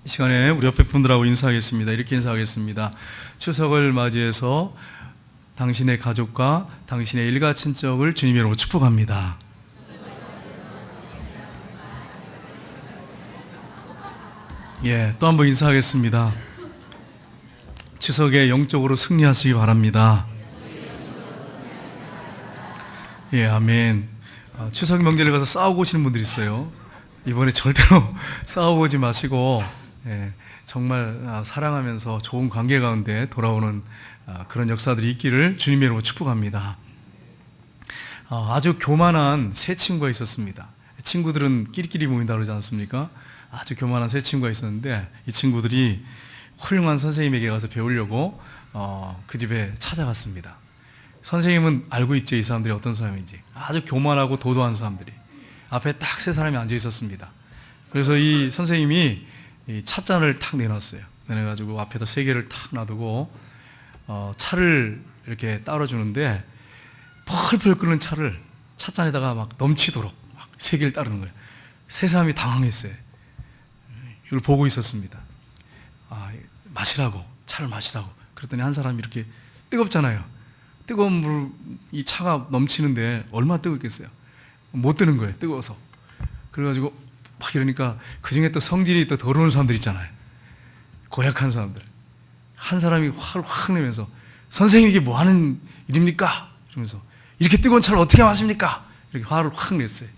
이 시간에 우리 옆에 분들하고 인사하겠습니다. 이렇게 인사하겠습니다. 추석을 맞이해서 당신의 가족과 당신의 일가 친척을 주님의 이름으로 축복합니다. 또 한 번 인사하겠습니다. 추석에 영적으로 승리하시기 바랍니다. 아멘. 추석 명절에 가서 싸우고 오시는 분들이 있어요. 이번에 절대로 싸워보지 마시고 정말 사랑하면서 좋은 관계 가운데 돌아오는 그런 역사들이 있기를 주님의 이름으로 축복합니다. 아주 교만한 세 친구가 있었습니다. 친구들은 끼리끼리 모인다 그러지 않습니까? 아주 교만한 세 친구가 있었는데 이 친구들이 훌륭한 선생님에게 가서 배우려고 그 집에 찾아갔습니다. 선생님은 알고 있죠, 이 사람들이 어떤 사람인지. 아주 교만하고 도도한 사람들이 앞에 딱 세 사람이 앉아 있었습니다. 그래서 이 선생님이 이 찻잔을 탁 내놨어요. 내놔가지고 앞에다 세 개를 탁 놔두고 차를 이렇게 따라주는데 펄펄 끓는 차를 찻잔에다가 막 넘치도록 막 세 개를 따르는 거예요. 세 사람이 당황했어요. 이걸 보고 있었습니다. 마시라고, 차를 마시라고. 그랬더니 한 사람이 이렇게 뜨겁잖아요. 뜨거운 물, 이 차가 넘치는데 얼마나 뜨겁겠어요. 못 드는 거예요, 뜨거워서. 그래가지고 막 이러니까 그 중에 또 성질이 또 더러운 사람들 있잖아요. 고약한 사람들. 한 사람이 화를 확 내면서 선생님 이게 뭐 하는 일입니까? 이러면서 이렇게 뜨거운 차를 어떻게 마십니까? 이렇게 화를 확 냈어요.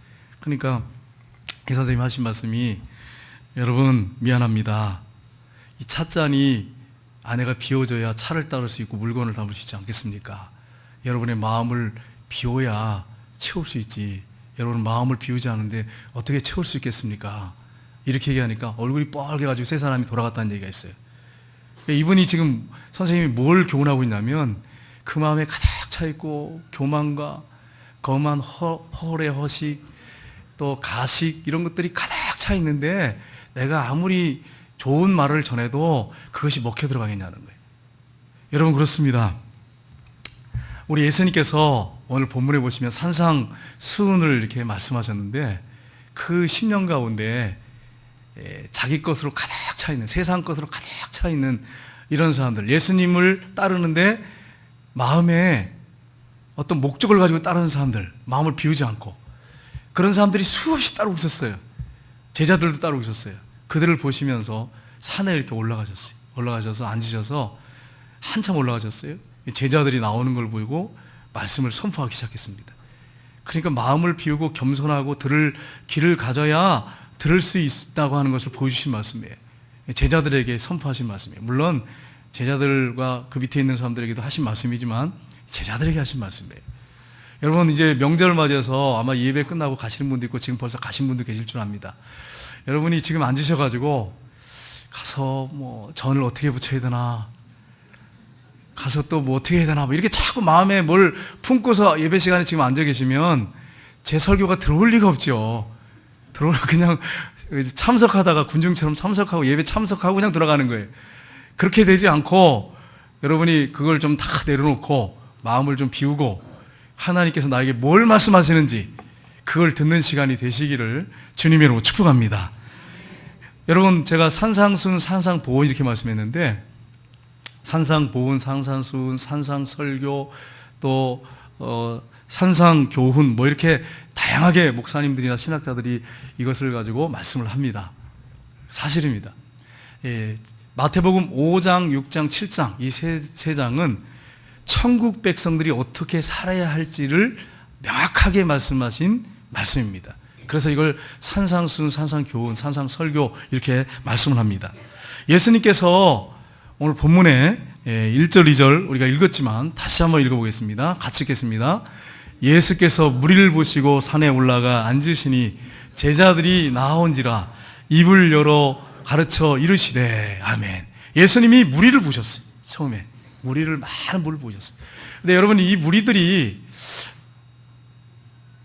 그러니까 이 선생님이 하신 말씀이 여러분 미안합니다. 이 찻잔이 안에가 비워져야 차를 따를 수 있고 물건을 담을 수 있지 않겠습니까? 여러분의 마음을 비워야 채울 수 있지. 여러분 마음을 비우지 않은데 어떻게 채울 수 있겠습니까? 이렇게 얘기하니까 얼굴이 뻘개가지고 세 사람이 돌아갔다는 얘기가 있어요. 이분이 지금 선생님이 뭘 교훈하고 있냐면 그 마음에 가득 차있고 교만과 거만 허례 허식 또 가식 이런 것들이 가득 차 있는데 내가 아무리 좋은 말을 전해도 그것이 먹혀 들어가겠냐는 거예요. 여러분 그렇습니다. 우리 예수님께서 오늘 본문에 보시면 산상수훈을 이렇게 말씀하셨는데 그 10년 가운데 자기 것으로 가득 차 있는, 세상 것으로 가득 차 있는 이런 사람들, 예수님을 따르는데 마음에 어떤 목적을 가지고 따르는 사람들, 마음을 비우지 않고 그런 사람들이 수없이 따르고 있었어요. 제자들도 따르고 있었어요. 그들을 보시면서 산에 이렇게 올라가셔서 앉으셔서 한참 올라가셨어요. 제자들이 나오는 걸 보고 말씀을 선포하기 시작했습니다. 그러니까 마음을 비우고 겸손하고 들을 길을 가져야 들을 수 있다고 하는 것을 보여주신 말씀이에요. 제자들에게 선포하신 말씀이에요. 물론 제자들과 그 밑에 있는 사람들에게도 하신 말씀이지만 제자들에게 하신 말씀이에요. 여러분 이제 명절을 맞이해서 아마 예배 끝나고 가시는 분도 있고 지금 벌써 가신 분도 계실 줄 압니다. 여러분이 지금 앉으셔가지고 가서 뭐 전을 어떻게 부쳐야 되나, 가서 또 뭐 어떻게 해야 되나, 뭐 이렇게 자꾸 마음에 뭘 품고서 예배 시간에 지금 앉아 계시면 제 설교가 들어올 리가 없죠. 그냥 참석하다가 군중처럼 참석하고 예배 참석하고 그냥 들어가는 거예요. 그렇게 되지 않고 여러분이 그걸 좀 다 내려놓고 마음을 좀 비우고 하나님께서 나에게 뭘 말씀하시는지 그걸 듣는 시간이 되시기를 주님의 이름으로 축복합니다. 여러분 제가 산상수훈, 산상보훈 이렇게 말씀했는데 산상보훈, 산상수훈, 산상설교 또 산상교훈 뭐 이렇게 다양하게 목사님들이나 신학자들이 이것을 가지고 말씀을 합니다. 사실입니다. 마태복음 5장, 6장, 7장 이 세 장은 천국 백성들이 어떻게 살아야 할지를 명확하게 말씀하신 말씀입니다. 그래서 이걸 산상수훈, 산상교훈, 산상설교 이렇게 말씀을 합니다. 예수님께서 오늘 본문에 1절, 2절 우리가 읽었지만 다시 한번 읽어보겠습니다. 같이 읽겠습니다. 예수께서 무리를 보시고 산에 올라가 앉으시니 제자들이 나온지라 입을 열어 가르쳐 이르시되 아멘. 예수님이 무리를 보셨어요. 처음에 많은 무리를 보셨어요. 근데 여러분 이 무리들이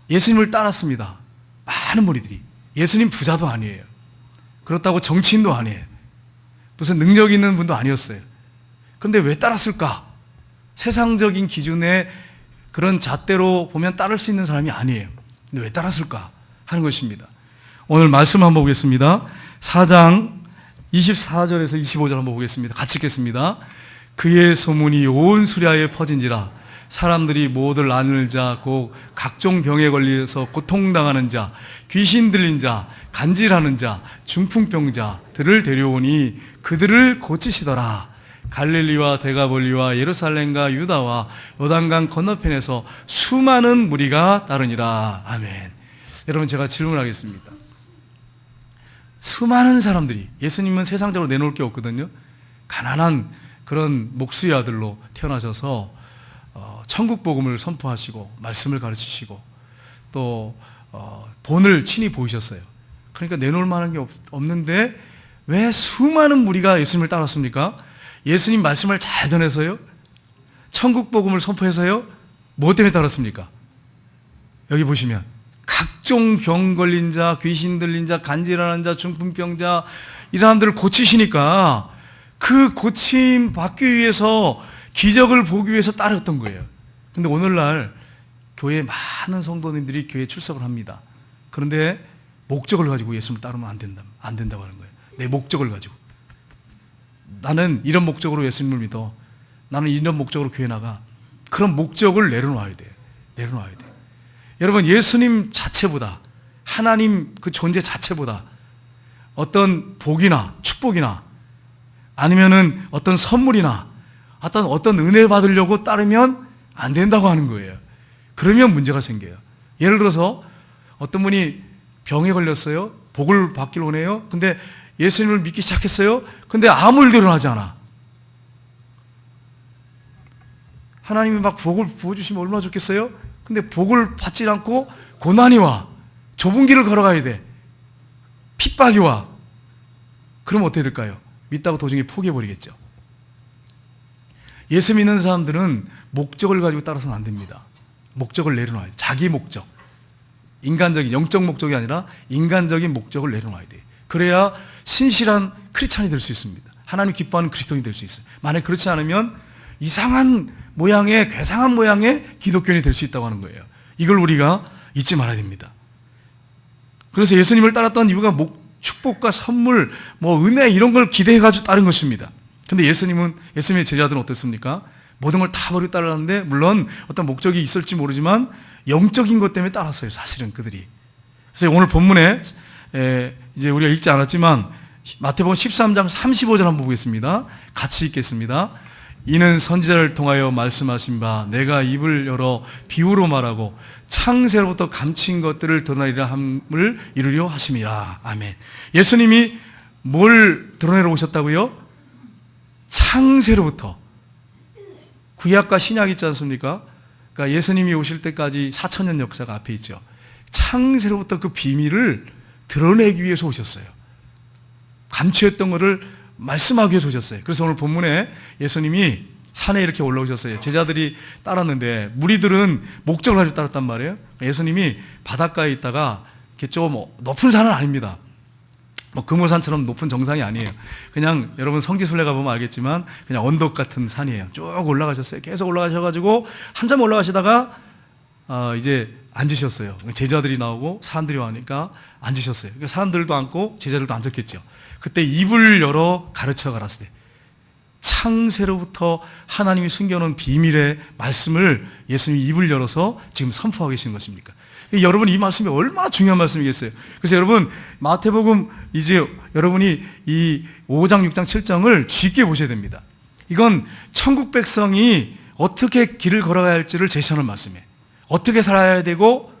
예수님을 따랐습니다. 많은 무리들이. 예수님 부자도 아니에요. 그렇다고 정치인도 아니에요. 무슨 능력 있는 분도 아니었어요. 그런데 왜 따랐을까? 세상적인 기준의 그런 잣대로 보면 따를 수 있는 사람이 아니에요. 근데 왜 따랐을까 하는 것입니다. 오늘 말씀 한번 보겠습니다. 4장 24절에서 25절 한번 보겠습니다. 같이 읽겠습니다. 그의 소문이 온 수리아에 퍼진지라 사람들이 모두 난을 자, 곧 각종 병에 걸려서 고통당하는 자, 귀신 들린 자, 간질하는 자, 중풍병자들을 데려오니 그들을 고치시더라. 갈릴리와 데가볼리와 예루살렘과 유다와 요단강 건너편에서 수많은 무리가 따르니라. 아멘. 여러분, 제가 질문하겠습니다. 수많은 사람들이, 예수님은 세상적으로 내놓을 게 없거든요. 가난한 그런 목수의 아들로 태어나셔서 천국 복음을 선포하시고 말씀을 가르치시고 또 본을 친히 보이셨어요. 그러니까 내놓을 만한 게 없는데 왜 수많은 무리가 예수님을 따랐습니까? 예수님 말씀을 잘 전해서요? 천국 복음을 선포해서요? 뭐 때문에 따랐습니까? 여기 보시면 각종 병 걸린 자, 귀신 들린 자, 간질하는 자, 중풍병자, 이 사람들을 고치시니까 그 고침 받기 위해서, 기적을 보기 위해서 따랐던 거예요. 근데 오늘날 교회에 많은 성도님들이 교회에 출석을 합니다. 그런데 목적을 가지고 예수님을 따르면 안 된다고 하는 거예요. 내 목적을 가지고. 나는 이런 목적으로 예수님을 믿어. 나는 이런 목적으로 교회 나가. 그런 목적을 내려놔야 돼요. 내려놔야 돼요. 여러분, 예수님 자체보다, 하나님 그 존재 자체보다 어떤 복이나 축복이나 아니면은 어떤 선물이나 어떤 은혜 받으려고 따르면 안 된다고 하는 거예요. 그러면 문제가 생겨요. 예를 들어서 어떤 분이 병에 걸렸어요. 복을 받기를 원해요. 근데 예수님을 믿기 시작했어요. 근데 아무 일도 일어나지 않아. 하나님이 막 복을 부어주시면 얼마나 좋겠어요? 근데 복을 받지 않고 고난이 와. 좁은 길을 걸어가야 돼. 핍박이 와. 그럼 어떻게 될까요? 믿다고 도중에 포기해버리겠죠. 예수 믿는 사람들은 목적을 가지고 따라서는 안 됩니다. 목적을 내려놔야 돼요. 자기 목적. 인간적인, 영적 목적이 아니라 인간적인 목적을 내려놔야 돼요. 그래야 신실한 크리스찬이 될 수 있습니다. 하나님 기뻐하는 그리스도인이 될 수 있어요. 만약 그렇지 않으면 이상한 모양의, 괴상한 모양의 기독교인이 될 수 있다고 하는 거예요. 이걸 우리가 잊지 말아야 됩니다. 그래서 예수님을 따랐던 이유가 축복과 선물, 은혜 이런 걸 기대해가지고 따른 것입니다. 근데 예수님의 제자들은 어땠습니까? 모든 걸 다 버리고 따랐는데, 물론 어떤 목적이 있을지 모르지만 영적인 것 때문에 따랐어요, 사실은 그들이. 그래서 오늘 본문에 이제 우리가 읽지 않았지만 마태복음 13장 35절 한번 보겠습니다. 같이 읽겠습니다. 이는 선지자를 통하여 말씀하신 바 내가 입을 열어 비유로 말하고 창세로부터 감춘 것들을 드러내리라 함을 이루려 하심이라. 아멘. 예수님이 뭘 드러내러 오셨다고요? 창세로부터. 구약과 신약이 있지 않습니까? 그러니까 예수님이 오실 때까지 4,000년 역사가 앞에 있죠. 창세로부터 그 비밀을 드러내기 위해서 오셨어요. 감추었던 것을 말씀하기 위해서 오셨어요. 그래서 오늘 본문에 예수님이 산에 이렇게 올라오셨어요. 제자들이 따랐는데 무리들은 목적을 가지고 따랐단 말이에요. 예수님이 바닷가에 있다가 이렇게 좀 높은 산은 아닙니다. 금오산처럼 높은 정상이 아니에요. 그냥 여러분 성지순례 가보면 알겠지만 그냥 언덕 같은 산이에요. 쭉 올라가셨어요. 계속 올라가셔가지고 한참 올라가시다가 이제 앉으셨어요. 제자들이 나오고 사람들이 와니까 앉으셨어요. 그러니까 사람들도 앉고 제자들도 앉았겠죠. 그때 입을 열어 가르쳐 가라사대. 창세로부터 하나님이 숨겨놓은 비밀의 말씀을 예수님이 입을 열어서 지금 선포하고 계시는 것입니까? 여러분, 이 말씀이 얼마나 중요한 말씀이겠어요. 그래서 여러분, 마태복음 이제 여러분이 이 5장, 6장, 7장을 쉽게 보셔야 됩니다. 이건 천국 백성이 어떻게 길을 걸어가야 할지를 제시하는 말씀이에요. 어떻게 살아야 되고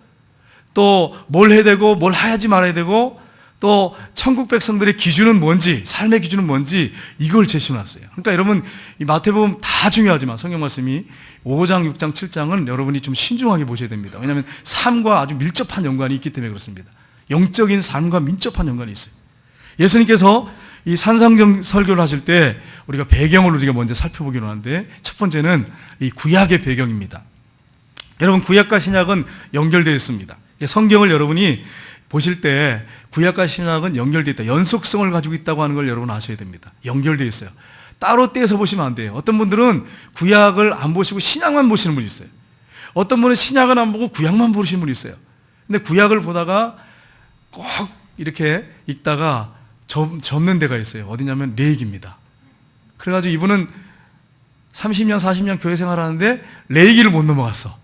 또 뭘 해야 되고 뭘 하지 말아야 되고 또 천국 백성들의 기준은 뭔지, 삶의 기준은 뭔지 이걸 제시해놨어요. 그러니까 여러분, 이 마태복음 다 중요하지만 성경 말씀이 5장, 6장, 7장은 여러분이 좀 신중하게 보셔야 됩니다. 왜냐하면 삶과 아주 밀접한 연관이 있기 때문에 그렇습니다. 영적인 삶과 밀접한 연관이 있어요. 예수님께서 이 산상정 설교를 하실 때 우리가 배경을 우리가 먼저 살펴보기로 하는데, 첫 번째는 이 구약의 배경입니다. 여러분, 구약과 신약은 연결되어 있습니다. 성경을 여러분이 보실 때 구약과 신약은 연결되어 있다. 연속성을 가지고 있다고 하는 걸 여러분 아셔야 됩니다. 연결되어 있어요. 따로 떼서 보시면 안 돼요. 어떤 분들은 구약을 안 보시고 신약만 보시는 분이 있어요. 어떤 분은 신약은 안 보고 구약만 보시는 분이 있어요. 근데 구약을 보다가 꼭 이렇게 읽다가 접는 데가 있어요. 어디냐면 레이기입니다. 그래가지고 이분은 30년, 40년 교회 생활하는데 레이기를 못 넘어갔어.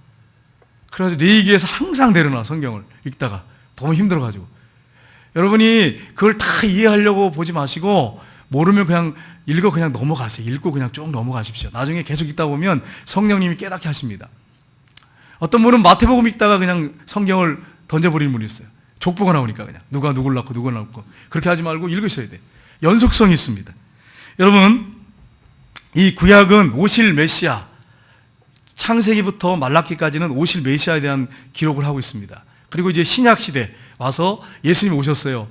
그래가지고 레이기에서 항상 내려놔, 성경을 읽다가. 너무 힘들어가지고. 여러분이 그걸 다 이해하려고 보지 마시고 모르면 그냥 그냥 넘어가세요. 읽고 그냥 쭉 넘어가십시오. 나중에 계속 읽다 보면 성령님이 깨닫게 하십니다. 어떤 분은 마태복음 읽다가 그냥 성경을 던져버리는 분이 있어요. 족보가 나오니까 그냥 누가 누굴 낳고 누굴 낳고. 그렇게 하지 말고 읽으셔야 돼요. 연속성이 있습니다. 여러분, 이 구약은 오실 메시아, 창세기부터 말라기까지는 오실 메시아에 대한 기록을 하고 있습니다. 그리고 이제 신약 시대 와서 예수님이 오셨어요.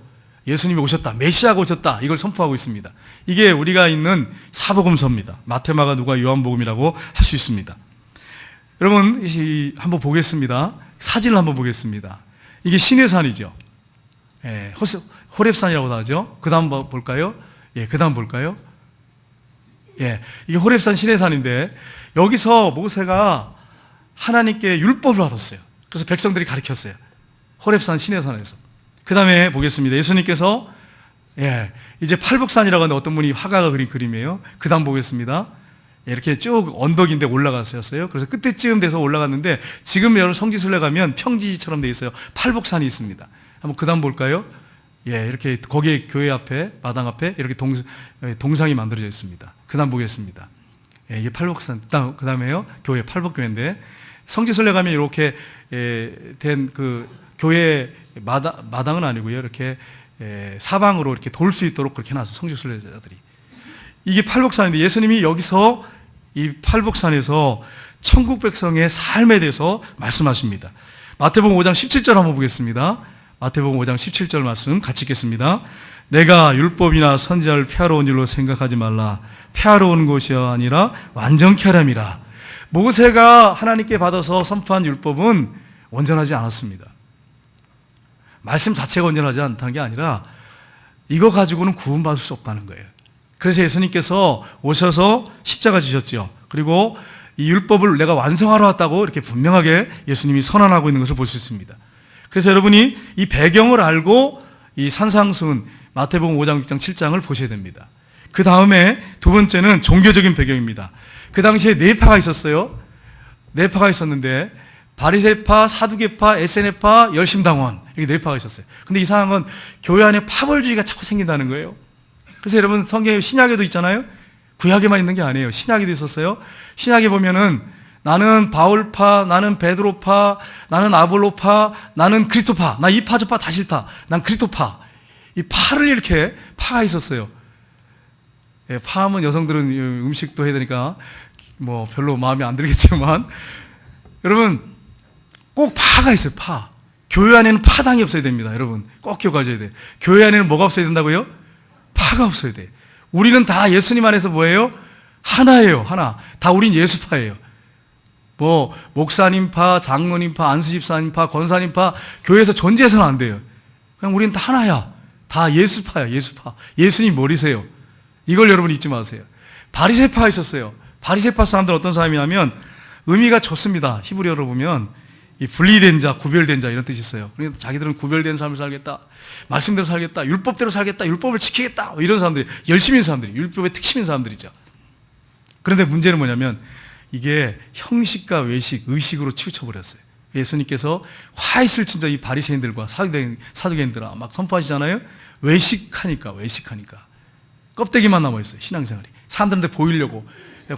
예수님이 오셨다, 메시아가 오셨다, 이걸 선포하고 있습니다. 이게 우리가 있는 사복음서입니다. 마태, 마가, 누가, 요한복음이라고 할 수 있습니다. 여러분, 한번 보겠습니다. 사진을 한번 보겠습니다. 이게 시내산이죠. 예, 호렙산이라고 하죠. 그 다음 볼까요? 예, 그 다음 볼까요? 예, 이게 호렙산 시내산인데 여기서 모세가 하나님께 율법을 받았어요. 그래서 백성들이 가르쳤어요. 호렙산 시내산에서. 그 다음에 보겠습니다. 예수님께서 이제 팔복산이라고 하는데 어떤 분이 화가가 그린 그림이에요. 그 다음 보겠습니다. 이렇게 쭉 언덕인데 올라갔었어요. 그래서 끝에쯤 돼서 올라갔는데 지금 여러분 성지순례 가면 평지처럼 돼 있어요. 팔복산이 있습니다. 한번 그 다음 볼까요? 이렇게 거기에 교회 앞에, 마당 앞에 이렇게 동상이 만들어져 있습니다. 그 다음 보겠습니다. 이게 팔복산. 그 다음에요. 교회, 팔복교회인데 성지순례 가면 이렇게 된 그 교회 마당은 아니고요. 이렇게 사방으로 이렇게 돌 수 있도록 그렇게 해놨어요. 성지순례자들이. 이게 팔복산인데 예수님이 여기서 이 팔복산에서 천국 백성의 삶에 대해서 말씀하십니다. 마태복음 5장 17절 한번 보겠습니다. 마태복음 5장 17절 말씀 같이 읽겠습니다. 내가 율법이나 선지자를 폐하러 온 일로 생각하지 말라. 폐하러 온 것이 아니라 완전케 하람이라. 모세가 하나님께 받아서 선포한 율법은 온전하지 않았습니다. 말씀 자체가 온전하지 않다는 게 아니라 이거 가지고는 구원받을 수 없다는 거예요. 그래서 예수님께서 오셔서 십자가 지셨죠. 그리고 이 율법을 내가 완성하러 왔다고 이렇게 분명하게 예수님이 선언하고 있는 것을 볼 수 있습니다. 그래서 여러분이 이 배경을 알고 이 산상순 마태복음 5장, 6장, 7장을 보셔야 됩니다. 그 다음에 두 번째는 종교적인 배경입니다. 그 당시에 네 파가 있었어요. 네 파가 있었는데 바리새파, 사두개파, 에세네파, 열심당원 이렇게 네 파가 있었어요. 근데 이상한 건 교회 안에 파벌주의가 자꾸 생긴다는 거예요. 그래서 여러분 성경에 신약에도 있잖아요. 구약에만 있는 게 아니에요. 신약에도 있었어요. 신약에 보면은 나는 바울파, 나는 베드로파, 나는 아볼로파, 나는 그리스도파. 나 이 파 저 파 다 싫다. 난 그리스도파. 이 파를 이렇게 파가 있었어요. 파하면 여성들은 음식도 해야 되니까 뭐 별로 마음에 안 들겠지만 여러분 꼭 파가 있어요. 파. 교회 안에는 파당이 없어야 됩니다. 여러분 꼭 기억하셔야 돼요. 교회 안에는 뭐가 없어야 된다고요? 파가 없어야 돼. 우리는 다 예수님 안에서 뭐예요? 하나예요. 하나. 다 우린 예수파예요. 뭐 목사님파, 장로님파, 안수집사님파, 권사님파 교회에서 존재해서는 안 돼요. 그냥 우리는 다 하나야. 다 예수파야. 예수파. 예수님 머리세요. 이걸 여러분 잊지 마세요. 바리새파가 있었어요. 바리새파 사람들은 어떤 사람이냐면 의미가 좋습니다. 히브리어로 보면 이 분리된 자, 구별된 자 이런 뜻이 있어요. 그러니까 자기들은 구별된 삶을 살겠다. 말씀대로 살겠다. 율법대로 살겠다. 율법을 지키겠다. 이런 사람들이 열심인 사람들이 율법의 특심인 사람들이죠. 그런데 문제는 뭐냐면 이게 형식과 외식, 의식으로 치우쳐버렸어요. 예수님께서 화 있을 진짜 이 바리새인들과 사두개인들아 막 선포하시잖아요. 외식하니까 껍데기만 남아있어요. 신앙생활이 사람들한테 보이려고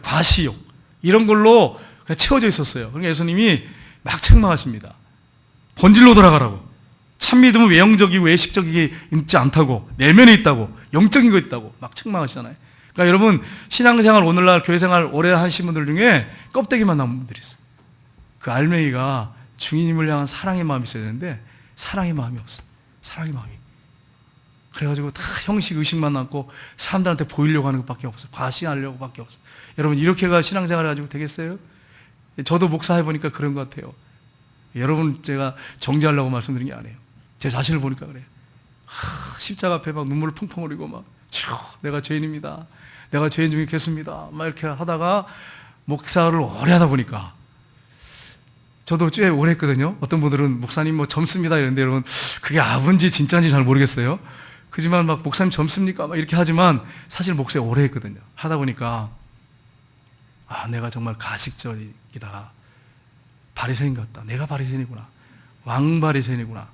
과시욕 이런 걸로 채워져 있었어요. 그러니까 예수님이 막 책망하십니다. 본질로 돌아가라고. 참믿음은 외형적이고 외식적이게 있지 않다고, 내면에 있다고, 영적인 거 있다고 막 책망하시잖아요. 그러니까 여러분 신앙생활 오늘날 교회생활 오래 하신 분들 중에 껍데기만 남은 분들이 있어요. 그 알맹이가 주님을 향한 사랑의 마음이 있어야 되는데 사랑의 마음이 없어요. 사랑의 마음이. 그래가지고 다 형식 의식만 남고 사람들한테 보이려고 하는 것밖에 없어요. 과시하려고 밖에 없어요. 여러분 이렇게가 신앙생활 가지고 되겠어요? 저도 목사 해보니까 그런 것 같아요. 여러분 제가 정죄하려고 말씀드린 게 아니에요. 제 자신을 보니까 그래요. 십자가 앞에 막 눈물을 펑펑 흘리고 막 내가 죄인입니다. 내가 죄인 중에 개수입니다. 막 이렇게 하다가 목사를 오래 하다 보니까 저도 꽤 오래 했거든요. 어떤 분들은 목사님 뭐 젊습니다 이런데 여러분 그게 아픈지 진짜인지 잘 모르겠어요. 그지만 막 목사님 젊습니까? 막 이렇게 하지만 사실 목사님 오래 했거든요. 하다 보니까 내가 정말 가식적이다. 바리새인 같다. 내가 바리새인이구나. 왕 바리새인이구나.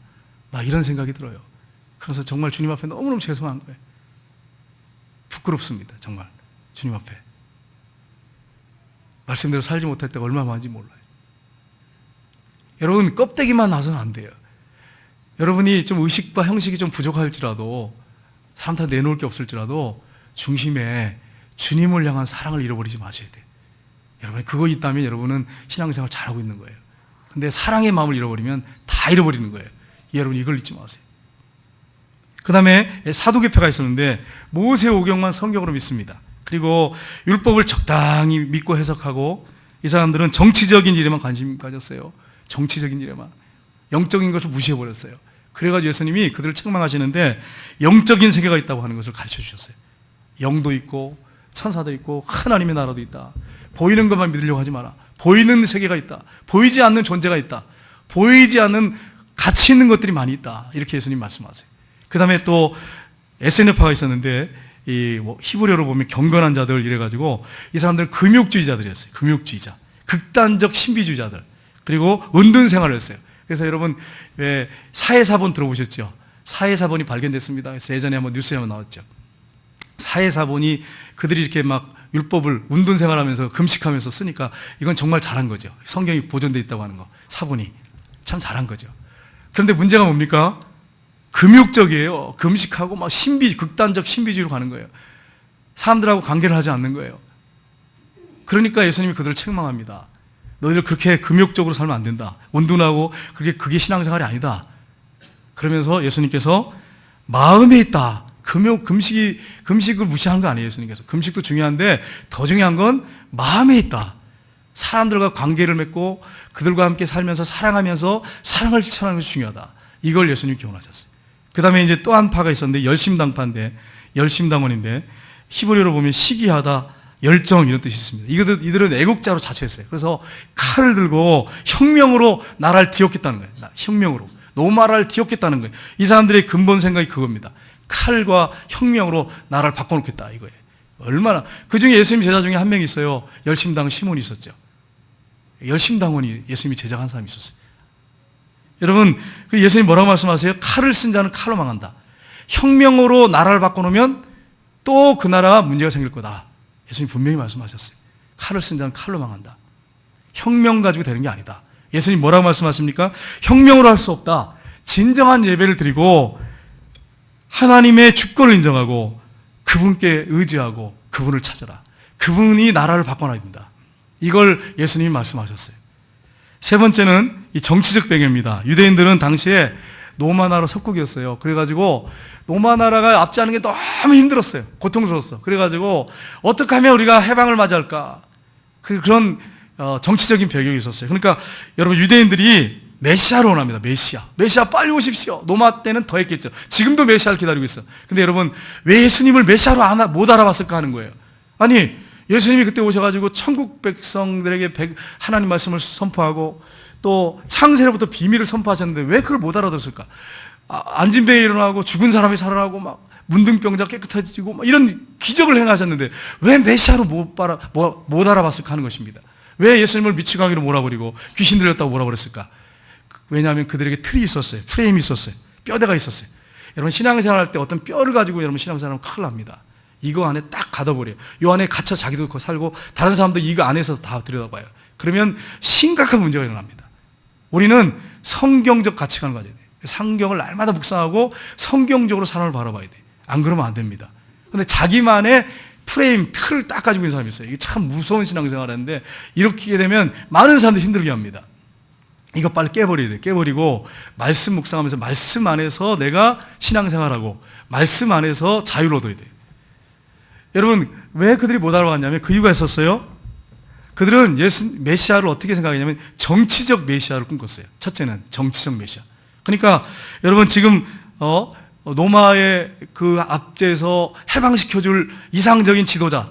막 이런 생각이 들어요. 그래서 정말 주님 앞에 너무너무 죄송한 거예요. 부끄럽습니다. 정말 주님 앞에. 말씀대로 살지 못할 때가 얼마나 많은지 몰라요. 여러분, 껍데기만 나서는 안 돼요. 여러분이 좀 의식과 형식이 좀 부족할지라도, 사람한테 내놓을 게 없을지라도 중심에 주님을 향한 사랑을 잃어버리지 마셔야 돼요. 여러분이 그거 있다면 여러분은 신앙생활 잘하고 있는 거예요. 근데 사랑의 마음을 잃어버리면 다 잃어버리는 거예요. 여러분, 이걸 잊지 마세요. 그 다음에 사두개파가 있었는데 모세오경만 성경으로 믿습니다. 그리고 율법을 적당히 믿고 해석하고, 이 사람들은 정치적인 일에만 관심 가졌어요. 정치적인 일에만. 영적인 것을 무시해버렸어요. 그래가지고 예수님이 그들을 책망하시는데 영적인 세계가 있다고 하는 것을 가르쳐 주셨어요. 영도 있고 천사도 있고 하나님의 나라도 있다. 보이는 것만 믿으려고 하지 마라. 보이는 세계가 있다. 보이지 않는 존재가 있다. 보이지 않는 가치 있는 것들이 많이 있다. 이렇게 예수님 말씀하세요. 그 다음에 또 SNF파가 있었는데, 이 히브리어로 보면 경건한 자들 이래가지고, 이 사람들은 금욕주의자들이었어요. 금욕주의자, 극단적 신비주의자들, 그리고 은둔 생활을 했어요. 그래서 여러분 왜 사해사본 들어보셨죠? 사해사본이 발견됐습니다. 그래서 예전에 한번 뉴스에 한번 나왔죠. 사해사본이 그들이 이렇게 막 율법을 운둔 생활하면서 금식하면서 쓰니까 이건 정말 잘한 거죠. 성경이 보존되어 있다고 하는 거, 사본이 참 잘한 거죠. 그런데 문제가 뭡니까? 금욕적이에요. 금식하고 막 극단적 신비주의로 가는 거예요. 사람들하고 관계를 하지 않는 거예요. 그러니까 예수님이 그들을 책망합니다. 너희들 그렇게 금욕적으로 살면 안 된다. 온둔하고 그게 신앙생활이 아니다. 그러면서 예수님께서 마음에 있다. 금식을 무시한 거 아니에요, 예수님께서. 금식도 중요한데 더 중요한 건 마음에 있다. 사람들과 관계를 맺고 그들과 함께 살면서 사랑하면서 사랑을 실천하는 것이 중요하다. 이걸 예수님이 교훈하셨어요. 그 다음에 이제 또 한 파가 있었는데, 열심당원인데, 히브리어로 보면 시기하다, 열정 이런 뜻이 있습니다. 이들은 애국자로 자처했어요. 그래서 칼을 들고 혁명으로 나라를 뒤엎겠다는 거예요. 혁명으로. 노마라를 뒤엎겠다는 거예요. 이 사람들의 근본 생각이 그겁니다. 칼과 혁명으로 나라를 바꿔놓겠다 이거예요. 얼마나. 그 중에 예수님 제자 중에 한 명이 있어요. 열심당 시몬이 있었죠. 열심당원이 예수님이 제자가 한 사람이 있었어요. 여러분, 그 예수님 뭐라고 말씀하세요? 칼을 쓴 자는 칼로 망한다. 혁명으로 나라를 바꿔놓으면 또 그 나라가 문제가 생길 거다. 예수님 분명히 말씀하셨어요. 칼을 쓴 자는 칼로 망한다. 혁명 가지고 되는 게 아니다. 예수님 뭐라고 말씀하십니까? 혁명으로 할 수 없다. 진정한 예배를 드리고 하나님의 주권을 인정하고 그분께 의지하고 그분을 찾아라. 그분이 나라를 바꿔놔야 된다. 이걸 예수님이 말씀하셨어요. 세 번째는 이 정치적 배경입니다. 유대인들은 당시에 로마 나라 속국이었어요. 그래가지고 로마 나라가 압제하는 게 너무 힘들었어요. 고통스러웠어. 그래가지고 어떻게 하면 우리가 해방을 맞이할까? 그런 정치적인 배경이 있었어요. 그러니까 여러분, 유대인들이 메시아를 원합니다. 메시아 빨리 오십시오. 로마 때는 더 했겠죠. 지금도 메시아를 기다리고 있어. 근데 여러분, 왜 예수님을 메시아로 못 알아봤을까 하는 거예요. 아니, 예수님이 그때 오셔가지고 천국 백성들에게 하나님 말씀을 선포하고 또 창세로부터 비밀을 선포하셨는데 왜 그걸 못 알아들었을까? 앉은 배에 일어나고 죽은 사람이 살아나고 막 문둥병자 깨끗해지고 막 이런 기적을 행하셨는데 왜 메시아로 못 알아봤을까 하는 것입니다. 왜 예수님을 미치광이로 몰아버리고 귀신 들렸다고 몰아버렸을까? 왜냐하면 그들에게 틀이 있었어요. 프레임이 있었어요. 뼈대가 있었어요. 여러분, 신앙생활 할 때 어떤 뼈를 가지고 여러분 신앙생활하면 큰일 납니다. 이거 안에 딱 가둬버려요. 이 안에 갇혀 자기도 살고 다른 사람도 이거 안에서 다 들여다봐요. 그러면 심각한 문제가 일어납니다. 우리는 성경적 가치관을 가져야 돼요. 성경을 날마다 묵상하고 성경적으로 사람을 바라봐야 돼요. 안 그러면 안 됩니다. 그런데 자기만의 프레임, 틀을 딱 가지고 있는 사람이 있어요. 이게 참 무서운 신앙생활을 하는데 이렇게 되면 많은 사람들이 힘들게 합니다. 이거 빨리 깨버려야 돼요. 깨버리고 말씀 묵상하면서 말씀 안에서 내가 신앙생활하고 말씀 안에서 자유를 얻어야 돼요. 여러분, 왜 그들이 못 알아봤냐면 그 이유가 있었어요. 그들은 메시아를 어떻게 생각했냐면 정치적 메시아를 꿈꿨어요. 첫째는 정치적 메시아. 그러니까 여러분, 지금 로마의 그 압제에서 해방시켜줄 이상적인 지도자,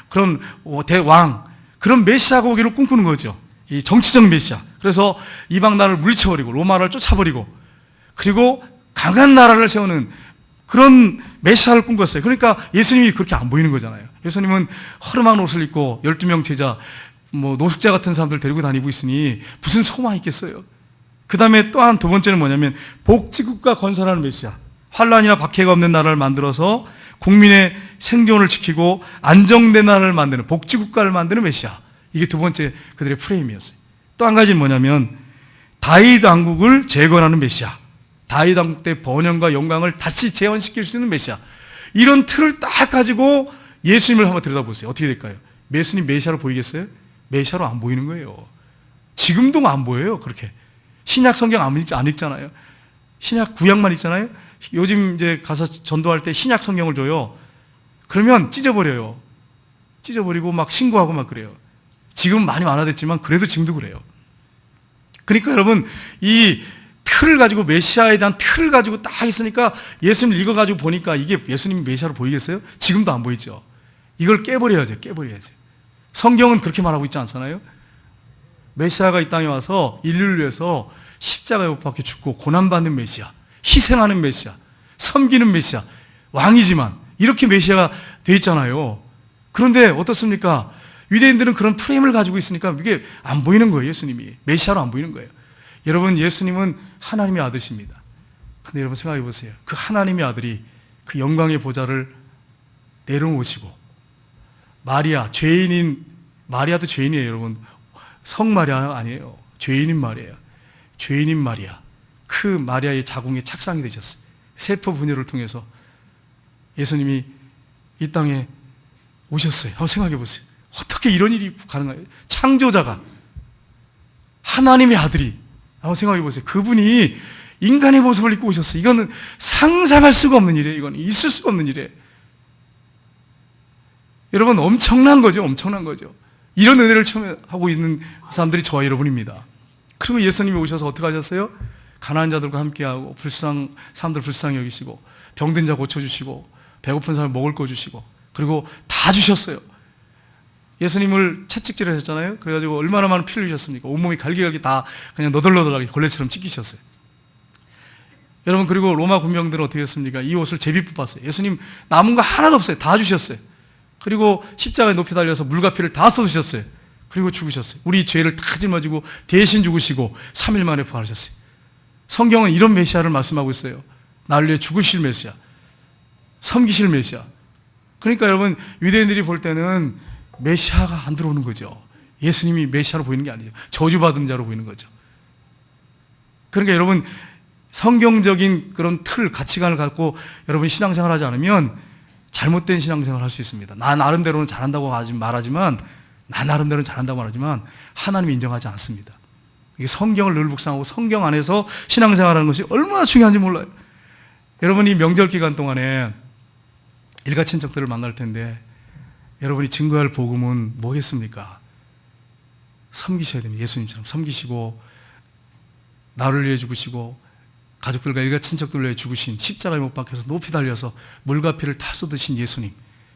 그런 대왕, 그런 메시아가 오기를 꿈꾸는 거죠. 이 정치적 메시아. 그래서 이방 나라를 물리쳐버리고 로마를 쫓아버리고 그리고 강한 나라를 세우는 그런 메시아를 꿈꿨어요. 그러니까 예수님이 그렇게 안 보이는 거잖아요. 예수님은 허름한 옷을 입고 12명 제자, 노숙자 같은 사람들 데리고 다니고 있으니 무슨 소망이 있겠어요. 그 다음에 또한 두 번째는 뭐냐면 복지국가 건설하는 메시아. 환란이나 박해가 없는 나라를 만들어서 국민의 생존을 지키고 안정된 나라를 만드는 복지국가를 만드는 메시아. 이게 두 번째 그들의 프레임이었어요. 또 한 가지는 뭐냐면 다윗 왕국을 재건하는 메시아. 다윗 왕국 때 번영과 영광을 다시 재현시킬 수 있는 메시아. 이런 틀을 딱 가지고 예수님을 한번 들여다보세요. 어떻게 될까요? 예수님 메시아로 보이겠어요? 메시아로 안 보이는 거예요. 지금도 안 보여요. 그렇게 신약 성경 안 읽잖아요. 신약 구약만 읽잖아요. 요즘 이제 가서 전도할 때 신약 성경을 줘요. 그러면 찢어버려요. 찢어버리고 막 신고하고 막 그래요. 지금 많이 완화됐지만 그래도 지금도 그래요. 그러니까 여러분, 이 틀을 가지고, 메시아에 대한 틀을 가지고 딱 있으니까 예수님 읽어가지고 보니까 이게 예수님이 메시아로 보이겠어요? 지금도 안 보이죠. 이걸 깨버려야죠. 성경은 그렇게 말하고 있지 않잖아요. 메시아가 이 땅에 와서 인류를 위해서 십자가에 못 박혀 죽고 고난받는 메시아, 희생하는 메시아, 섬기는 메시아, 왕이지만 이렇게 메시아가 돼 있잖아요. 그런데 어떻습니까? 유대인들은 그런 프레임을 가지고 있으니까 이게 안 보이는 거예요. 예수님이 메시아로 안 보이는 거예요. 여러분, 예수님은 하나님의 아들이십니다. 근데 여러분 생각해 보세요. 그 하나님의 아들이 그 영광의 보좌를 내려놓으시고, 마리아, 마리아도 죄인이에요. 여러분, 성마리아 아니에요. 죄인인 마리아예요. 죄인인 마리아. 그 마리아의 자궁에 착상이 되셨어요. 세포 분열을 통해서 예수님이 이 땅에 오셨어요. 한번 생각해 보세요. 어떻게 이런 일이 가능해요? 창조자가, 하나님의 아들이, 한번 생각해 보세요. 그분이 인간의 모습을 입고 오셨어요. 이거는 상상할 수가 없는 일이에요. 이거는 있을 수가 없는 일이에요. 여러분, 엄청난 거죠. 이런 은혜를 처음 하고 있는 사람들이 저와 여러분입니다. 그리고 예수님이 오셔서 어떻게 하셨어요? 가난한 자들과 함께하고, 사람들 불쌍히 여기시고, 병든 자 고쳐주시고, 배고픈 사람 먹을 거 주시고, 그리고 다 주셨어요. 예수님을 채찍질 하셨잖아요. 그래가지고 얼마나 많은 피를 흘리셨습니까? 온몸이 갈기갈기 다 그냥 너덜너덜하게 걸레처럼 찢기셨어요. 여러분, 그리고 로마 군병들은 어떻게 했습니까? 이 옷을 제비 뽑았어요. 예수님 남은 거 하나도 없어요. 다 주셨어요. 그리고 십자가에 높이 달려서 물과 피를 다 쏟으셨어요. 그리고 죽으셨어요. 우리 죄를 다 짊어지고 대신 죽으시고 3일 만에 부활하셨어요. 성경은 이런 메시아를 말씀하고 있어요. 나를 위해 죽으실 메시아, 섬기실 메시아. 그러니까 여러분, 유대인들이 볼 때는 메시아가 안 들어오는 거죠. 예수님이 메시아로 보이는 게 아니죠. 저주받은 자로 보이는 거죠. 그러니까 여러분, 성경적인 그런 틀, 가치관을 갖고 여러분 신앙생활 하지 않으면 잘못된 신앙생활 할 수 있습니다. 나 나름대로는 잘한다고 말하지만 하나님이 인정하지 않습니다. 이게 성경을 늘 묵상하고 성경 안에서 신앙생활하는 것이 얼마나 중요한지 몰라요. 여러분, 이 명절 기간 동안에 일가 친척들을 만날 텐데 여러분이 증거할 복음은 뭐겠습니까? 섬기셔야 됩니다. 예수님처럼 섬기시고, 나를 위해 죽으시고, 가족들과 일가 친척들을 위해 죽으신, 십자가에 못 박혀서 높이 달려서 물과 피를 다 쏟으신 예수님,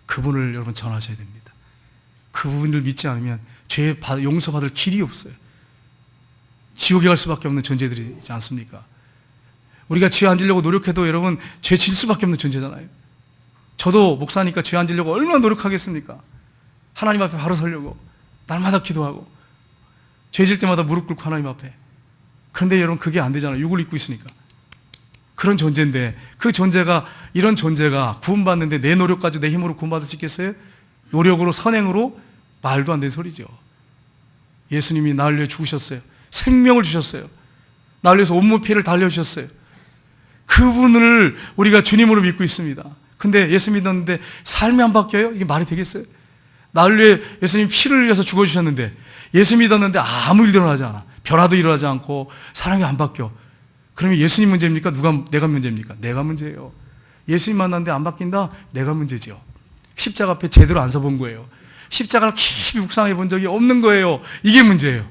그분을 여러분 전하셔야 됩니다. 그분을 믿지 않으면 죄 용서받을 길이 없어요. 지옥에 갈 수밖에 없는 존재들이지 않습니까? 우리가 죄 안 지려고 노력해도 여러분 죄 질 수밖에 없는 존재잖아요. 저도 목사니까 죄 안 지려고 얼마나 노력하겠습니까? 하나님 앞에 바로 서려고 날마다 기도하고 죄 질 때마다 무릎 꿇고 하나님 앞에. 그런데 여러분 그게 안 되잖아요. 육을 입고 있으니까. 그런 존재인데, 이런 존재가 구원받는데 내 노력 가지고 내 힘으로 구원받을 수 있겠어요? 노력으로, 선행으로? 말도 안 되는 소리죠. 예수님이 나를 위해 죽으셨어요. 생명을 주셨어요. 나를 위해서 온몸 피를 달려주셨어요. 그분을 우리가 주님으로 믿고 있습니다. 근데 예수 믿었는데 삶이 안 바뀌어요? 이게 말이 되겠어요? 나를 위해 예수님 피를 흘려서 죽어주셨는데 예수 믿었는데 아무 일도 일어나지 않아. 변화도 일어나지 않고 사람이 안 바뀌어. 그러면 예수님 문제입니까? 내가 문제입니까? 내가 문제예요. 예수님 만났는데 안 바뀐다? 내가 문제죠. 십자가 앞에 제대로 안 서본 거예요. 십자가를 깊이 묵상해 본 적이 없는 거예요. 이게 문제예요.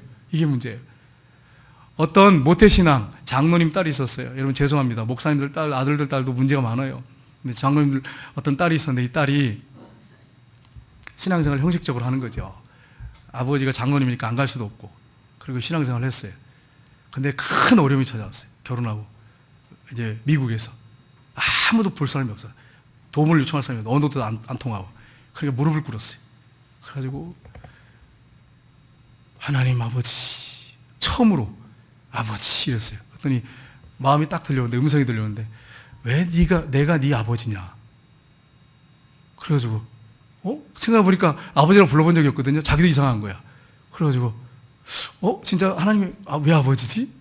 어떤 모태신앙 장로님 딸이 있었어요. 여러분 죄송합니다. 목사님들 딸, 아들들 딸도 문제가 많아요. 근데 장로님들 어떤 딸이 있었는데 이 딸이 신앙생활을 형식적으로 하는 거죠. 아버지가 장로님이니까 안 갈 수도 없고, 그리고 신앙생활을 했어요. 근데 큰 어려움이 찾아왔어요. 결혼하고 이제 미국에서 아무도 볼 사람이 없어. 도움을 요청할 사람이 없어. 언어도 안 통하고. 그러니까 무릎을 꿇었어요. 그래가지고 하나님 아버지, 처음으로 아버지 이랬어요. 그랬더니 마음이 딱 들려오는데, 음성이 들려오는데, 왜 내가 네 아버지냐? 그래가지고 생각해보니까 아버지라고 불러본 적이 없거든요. 자기도 이상한 거야. 그래가지고 진짜 하나님이 왜 아버지지?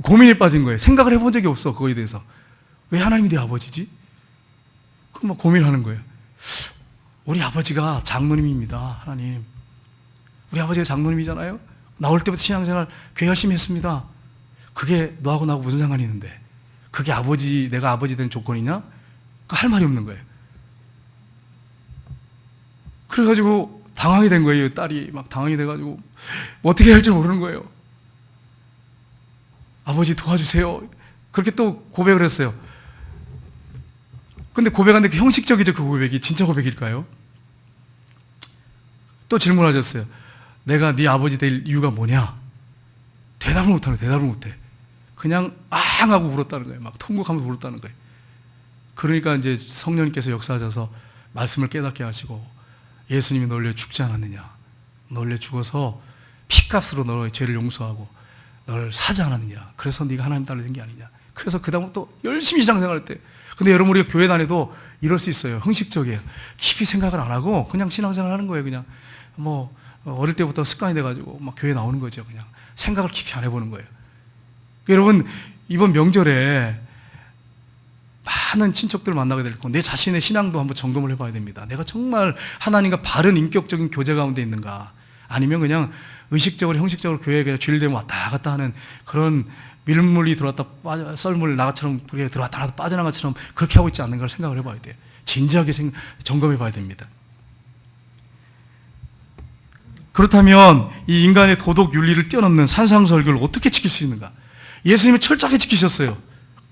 고민에 빠진 거예요. 생각을 해본 적이 없어, 그거에 대해서. 왜 하나님이 내 아버지지? 그럼 막 고민하는 거예요. 우리 아버지가 장로님입니다, 하나님. 우리 아버지가 장로님이잖아요. 나올 때부터 신앙생활 꽤 열심히 했습니다. 그게 너하고 나하고 무슨 상관이 있는데, 그게 내가 아버지 된 조건이냐? 할 말이 없는 거예요. 그래가지고 당황이 된 거예요. 딸이 막 당황이 돼가지고 어떻게 할지 모르는 거예요. 아버지 도와주세요. 그렇게 또 고백을 했어요. 근데 고백하는데 형식적이죠. 그 고백이 진짜 고백일까요? 또 질문하셨어요. 내가 네 아버지 될 이유가 뭐냐? 대답을 못해. 그냥 앙 하고 울었다는 거예요. 막 통곡하면서 울었다는 거예요. 그러니까 이제 성령님께서 역사하셔서 말씀을 깨닫게 하시고, 예수님이 널 위해 죽지 않았느냐? 널 위해 죽어서 피값으로 너의 죄를 용서하고 널 사지 않았느냐? 그래서 네가 하나님 딸이 된 게 아니냐? 그래서 그 다음부터 또 열심히 신앙생활할 때, 근데 여러분 우리가 교회 다녀도 이럴 수 있어요. 형식적이에요. 깊이 생각을 안 하고 그냥 신앙생활 하는 거예요. 그냥 뭐 어릴 때부터 습관이 돼가지고 막 교회 나오는 거죠. 그냥 생각을 깊이 안 해보는 거예요. 여러분 이번 명절에 많은 친척들 만나게 될 거고, 내 자신의 신앙도 한번 점검을 해봐야 됩니다. 내가 정말 하나님과 바른 인격적인 교제 가운데 있는가, 아니면 그냥 의식적으로 형식적으로 교회에 그냥 주일 되면 왔다 갔다 하는 그런 밀물이 들어왔다 썰물 나가처럼 그렇게 들어왔다 갔다 빠져나간 것처럼 그렇게 하고 있지 않는가를 생각을 해봐야 돼요. 진지하게 점검해 봐야 됩니다. 그렇다면 이 인간의 도덕 윤리를 뛰어넘는 산상설교를 어떻게 지킬 수 있는가? 예수님이 철저하게 지키셨어요.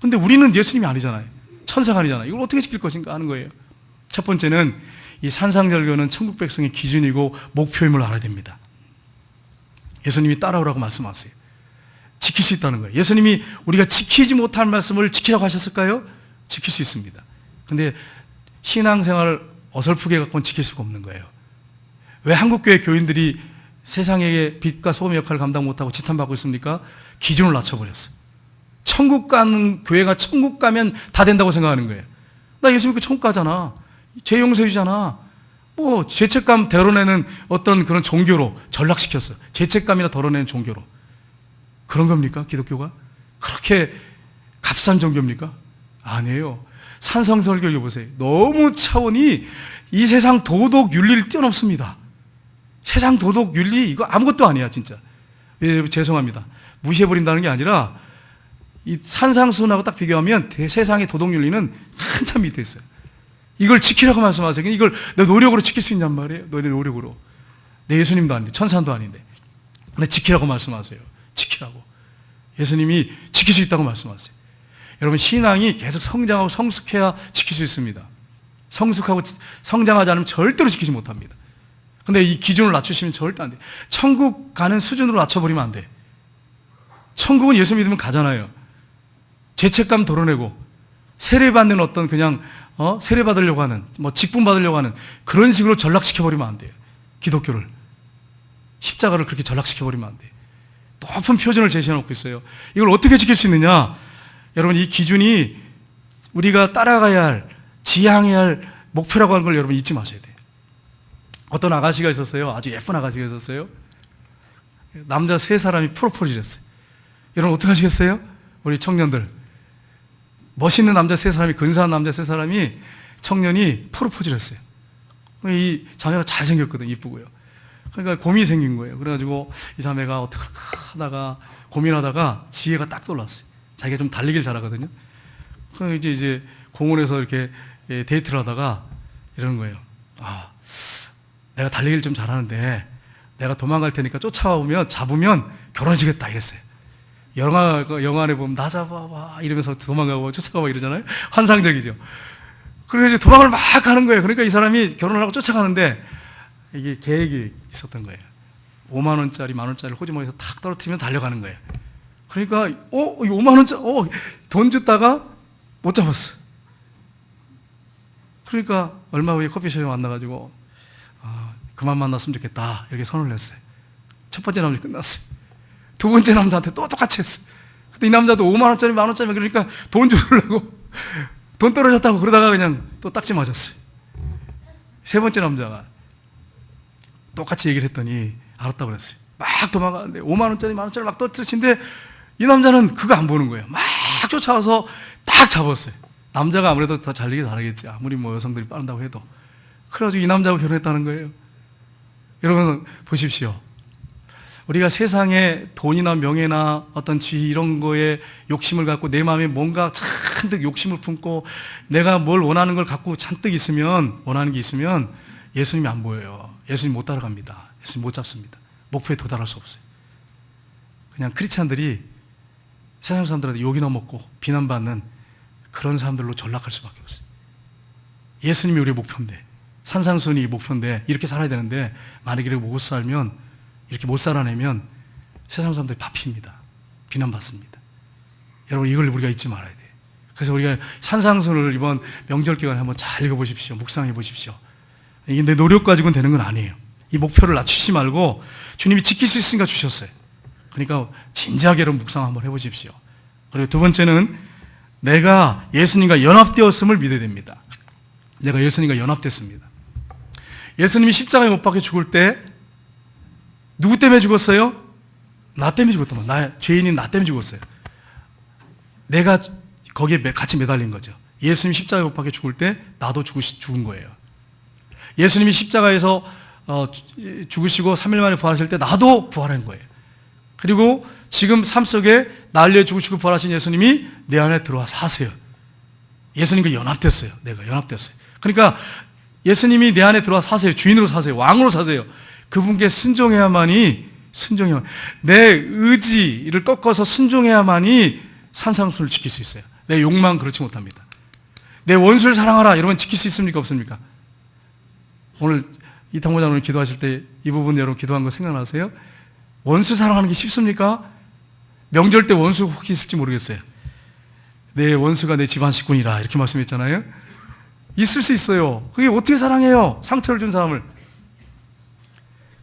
근데 우리는 예수님이 아니잖아요. 천사가 아니잖아요. 이걸 어떻게 지킬 것인가 하는 거예요. 첫 번째는 이 산상설교는 천국 백성의 기준이고 목표임을 알아야 됩니다. 예수님이 따라오라고 말씀하세요. 지킬 수 있다는 거예요. 예수님이 우리가 지키지 못할 말씀을 지키라고 하셨을까요? 지킬 수 있습니다. 근데 신앙생활을 어설프게 갖고는 지킬 수가 없는 거예요. 왜 한국교회 교인들이 세상의 빛과 소금의 역할을 감당 못하고 지탄받고 있습니까? 기준을 낮춰버렸어요. 천국 가는 교회가 천국 가면 다 된다고 생각하는 거예요. 나 예수 믿고 천국 가잖아. 죄 용서해주잖아. 뭐 죄책감 덜어내는 어떤 그런 종교로 전락시켰어요. 죄책감이나 덜어내는 종교로. 그런 겁니까? 기독교가? 그렇게 값싼 종교입니까? 아니에요. 산상설교 보세요. 너무 차원이 이 세상 도덕 윤리를 뛰어넘습니다. 세상 도덕 윤리 이거 아무것도 아니야 진짜. 죄송합니다. 무시해버린다는 게 아니라 이 산상수훈하고 딱 비교하면 세상의 도덕 윤리는 한참 밑에 있어요. 이걸 지키라고 말씀하세요. 이걸 내 노력으로 지킬 수 있냔 말이에요. 너의 노력으로. 내 예수님도 아닌데, 천사도 아닌데. 근데 지키라고 말씀하세요. 지키라고. 예수님이 지킬 수 있다고 말씀하세요. 여러분 신앙이 계속 성장하고 성숙해야 지킬 수 있습니다. 성숙하고 성장하지 않으면 절대로 지키지 못합니다. 근데 이 기준을 낮추시면 절대 안 돼. 천국 가는 수준으로 낮춰버리면 안 돼. 천국은 예수 믿으면 가잖아요. 죄책감 덜어내고 세례받는 어떤 그냥 세례받으려고 하는 뭐 직분 받으려고 하는 그런 식으로 전락시켜버리면 안 돼요. 기독교를. 십자가를 그렇게 전락시켜버리면 안 돼요. 높은 표준을 제시해놓고 있어요. 이걸 어떻게 지킬 수 있느냐? 여러분 이 기준이 우리가 따라가야 할, 지향해야 할 목표라고 하는 걸 여러분 잊지 마셔야 돼요. 어떤 아가씨가 있었어요. 아주 예쁜 아가씨가 있었어요. 남자 3사람이 프로포즈를 했어요. 여러분 어떻게 하시겠어요? 우리 청년들. 멋있는 남자 3사람이, 근사한 남자 3사람이, 청년이 프로포즈를 했어요. 이 자매가 잘생겼거든요. 이쁘고요. 그러니까 고민이 생긴 거예요. 그래가지고 이 자매가 어떻게 할까 하다가 고민하다가 지혜가 딱 떠올랐어요. 자기가 좀 달리기를 잘하거든요. 그래서 이제 공원에서 이렇게 데이트를 하다가 이러는 거예요. 아, 내가 달리기를 좀 잘하는데 내가 도망갈 테니까 쫓아오면 잡으면 결혼해주겠다 이랬어요. 영화 안에 보면 나 잡아봐 이러면서 도망가고 쫓아가고 이러잖아요. 환상적이죠. 그래서 이제 도망을 막 가는 거예요. 그러니까 이 사람이 결혼을 하고 쫓아가는데 이게 계획이 있었던 거예요. 5만 원짜리, 만 원짜리를 호주머니에서 탁 떨어뜨리면 달려가는 거예요. 그러니까 5만 원짜리 돈 줬다가 못 잡았어. 그러니까 얼마 후에 커피숍에 만나가지고 그만 만났으면 좋겠다 이렇게 선언을 했어요. 첫 번째 남자 끝났어요. 두 번째 남자한테 또 똑같이 했어요. 근데 이 남자도 5만 원짜리, 만 원짜리 그러니까 돈 주려고 돈 떨어졌다고 그러다가 그냥 또 딱지 맞았어요. 세 번째 남자가 똑같이 얘기를 했더니 알았다고 그랬어요. 막 도망가는데 5만 원짜리, 만 원짜리 막 떨어뜨리는데 이 남자는 그거 안 보는 거예요. 막 쫓아와서 딱 잡았어요. 남자가 아무래도 더 잘리기 잘하겠지. 아무리 뭐 여성들이 빠른다고 해도. 그래가지고 이 남자하고 결혼했다는 거예요. 여러분 보십시오. 우리가 세상에 돈이나 명예나 어떤 지위 이런 거에 욕심을 갖고 내 마음에 뭔가 잔뜩 욕심을 품고 내가 뭘 원하는 걸 갖고 잔뜩 있으면, 원하는 게 있으면 예수님이 안 보여요. 예수님 못 따라갑니다. 예수님 못 잡습니다. 목표에 도달할 수 없어요. 그냥 크리스찬들이 세상 사람들한테 욕이나 먹고 비난받는 그런 사람들로 전락할 수밖에 없어요. 예수님이 우리의 목표인데, 산상순이 목표인데 이렇게 살아야 되는데 만약에 이렇게 못 살면, 이렇게 못 살아내면 세상 사람들이 밟힙니다. 비난받습니다. 여러분 이걸 우리가 잊지 말아야 돼요. 그래서 우리가 산상순을 이번 명절 기간에 한번 잘 읽어보십시오. 묵상해 보십시오. 이게 내 노력 가지고는 되는 건 아니에요. 이 목표를 낮추지 말고 주님이 지킬 수 있으니까 주셨어요. 그러니까 진지하게 여러분 묵상 한번 해보십시오. 그리고 두 번째는 내가 예수님과 연합되었음을 믿어야 됩니다. 내가 예수님과 연합됐습니다. 예수님이 십자가에 못 박혀 죽을 때 누구 때문에 죽었어요? 나 때문에 죽었단 말이에요. 죄인인 나 때문에 죽었어요. 내가 거기에 같이 매달린 거죠. 예수님 십자가에 못 박혀 죽을 때 나도 죽은 거예요. 예수님이 십자가에서 죽으시고 3일 만에 부활하실 때 나도 부활한 거예요. 그리고 지금 삶 속에 나를 위해 죽으시고 부활하신 예수님이 내 안에 들어와 사세요. 예수님과 연합됐어요. 내가 연합됐어요. 그러니까 예수님이 내 안에 들어와 사세요. 주인으로 사세요. 왕으로 사세요. 그분께 순종해야만이 내 의지를 꺾어서 순종해야만이 산상순을 지킬 수 있어요. 내 욕망 그렇지 못합니다. 내 원수를 사랑하라. 여러분 지킬 수 있습니까? 없습니까? 오늘 이탕모 장로님 기도하실 때 이 부분 여러분 기도한 거 생각나세요? 원수 사랑하는 게 쉽습니까? 명절 때 원수 혹시 있을지 모르겠어요. 내 원수가 내 집안 식구니라 이렇게 말씀했잖아요. 있을 수 있어요. 그게 어떻게 사랑해요? 상처를 준 사람을.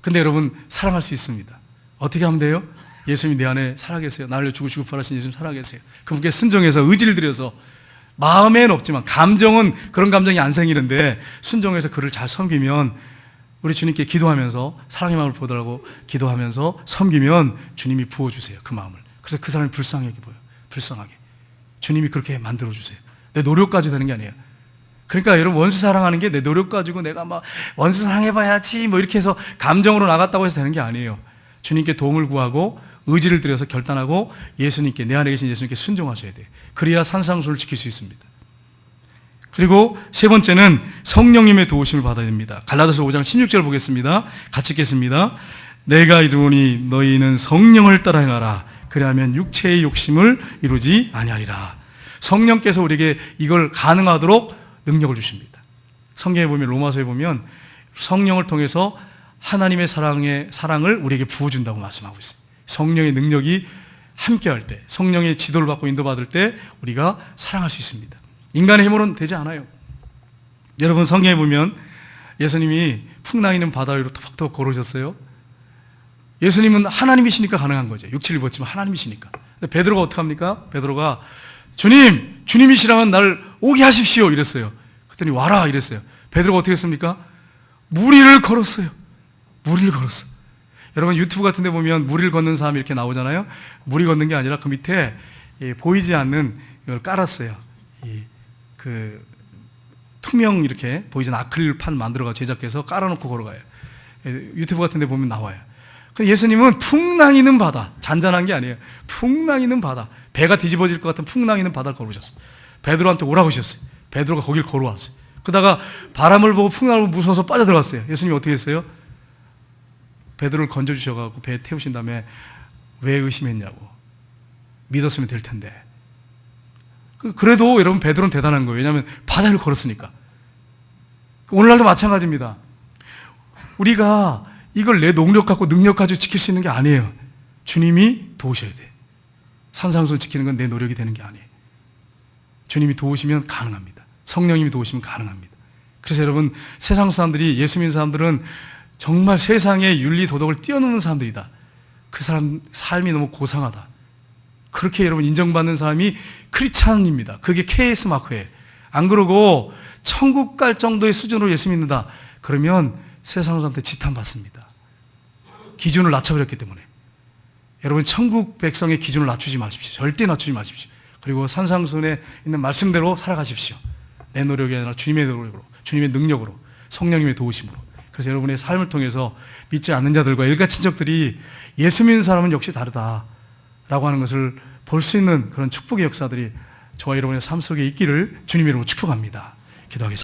근데 여러분 사랑할 수 있습니다. 어떻게 하면 돼요? 예수님이 내 안에 살아계세요. 나를 죽으시고 부활하신 예수님 살아계세요. 그분께 순종해서 의지를 들여서 마음에는 없지만 감정은 그런 감정이 안 생기는데 순종해서 그를 잘 섬기면 우리 주님께 기도하면서 사랑의 마음을 보더라고 기도하면서 섬기면 주님이 부어주세요. 그 마음을. 그래서 그 사람이 불쌍하게 보여요. 불쌍하게. 주님이 그렇게 만들어주세요. 내 노력 가지고 되는 게 아니에요. 그러니까 여러분 원수 사랑하는 게 내 노력 가지고 내가 막 원수 사랑해봐야지 뭐 이렇게 해서 감정으로 나갔다고 해서 되는 게 아니에요. 주님께 도움을 구하고 의지를 들여서 결단하고 예수님께, 내 안에 계신 예수님께 순종하셔야 돼요. 그래야 산상순을 지킬 수 있습니다. 그리고 세 번째는 성령님의 도우심을 받아야 됩니다. 갈라디아서 5장 16절 보겠습니다. 같이 읽겠습니다. 내가 이르노니 너희는 성령을 따라 행하라. 그리하면 육체의 욕심을 이루지 아니하리라. 성령께서 우리에게 이걸 가능하도록 능력을 주십니다. 성경에 보면, 로마서에 보면 성령을 통해서 하나님의 사랑을 우리에게 부어준다고 말씀하고 있어요. 성령의 능력이 함께할 때, 성령의 지도를 받고 인도받을 때 우리가 사랑할 수 있습니다. 인간의 힘으로는 되지 않아요. 여러분 성경에 보면 예수님이 풍랑 있는 바다 위로 토박토박 걸어오셨어요. 예수님은 하나님이시니까 가능한 거죠. 육체를 입었지만 하나님이시니까. 근데 베드로가 어떻게 합니까? 베드로가 주님이시라면 나를 오게 하십시오 이랬어요. 그랬더니 와라 이랬어요. 베드로가 어떻게 했습니까? 무리를 걸었어요. 무리를 걸었어. 여러분 유튜브 같은 데 보면 무리를 걷는 사람이 이렇게 나오잖아요. 무리 걷는 게 아니라 그 밑에 보이지 않는 이걸 깔았어요. 그 투명 이렇게 보이지 않는 아크릴판 만들어가 제작해서 깔아놓고 걸어가요. 유튜브 같은 데 보면 나와요. 예수님은 풍랑 있는 바다, 잔잔한 게 아니에요. 풍랑 있는 바다, 배가 뒤집어질 것 같은 풍랑 있는 바다를 걸으셨어요. 베드로한테 오라고 하셨어요. 베드로가 거길 걸어왔어요. 그러다가 바람을 보고 풍랑을 보고 무서워서 빠져들어갔어요. 예수님이 어떻게 했어요? 베드로를 건져주셔가지고 배에 태우신 다음에 왜 의심했냐고. 믿었으면 될 텐데. 그래도 여러분 베드로는 대단한 거예요. 왜냐하면 바다를 걸었으니까. 오늘날도 마찬가지입니다. 우리가 이걸 내 능력 갖고 능력 가지고 지킬 수 있는 게 아니에요. 주님이 도우셔야 돼. 산상순 지키는 건 내 노력이 되는 게 아니에요. 주님이 도우시면 가능합니다. 성령님이 도우시면 가능합니다. 그래서 여러분, 세상 사람들이, 예수 믿는 사람들은 정말 세상의 윤리 도덕을 뛰어넘는 사람들이다. 그 사람 삶이 너무 고상하다. 그렇게 여러분 인정받는 사람이 크리스찬입니다. 그게 KS 마크예요. 안 그러고 천국 갈 정도의 수준으로 예수 믿는다. 그러면 세상 사람한테 지탄받습니다. 기준을 낮춰버렸기 때문에. 여러분, 천국 백성의 기준을 낮추지 마십시오. 절대 낮추지 마십시오. 그리고 산상순에 있는 말씀대로 살아가십시오. 내 노력이 아니라 주님의 노력으로, 주님의 능력으로, 성령님의 도우심으로. 그래서 여러분의 삶을 통해서 믿지 않는 자들과 일가 친척들이 예수 믿는 사람은 역시 다르다라고 하는 것을 볼 수 있는 그런 축복의 역사들이 저와 여러분의 삶 속에 있기를 주님 이름으로 축복합니다. 기도하겠습니다.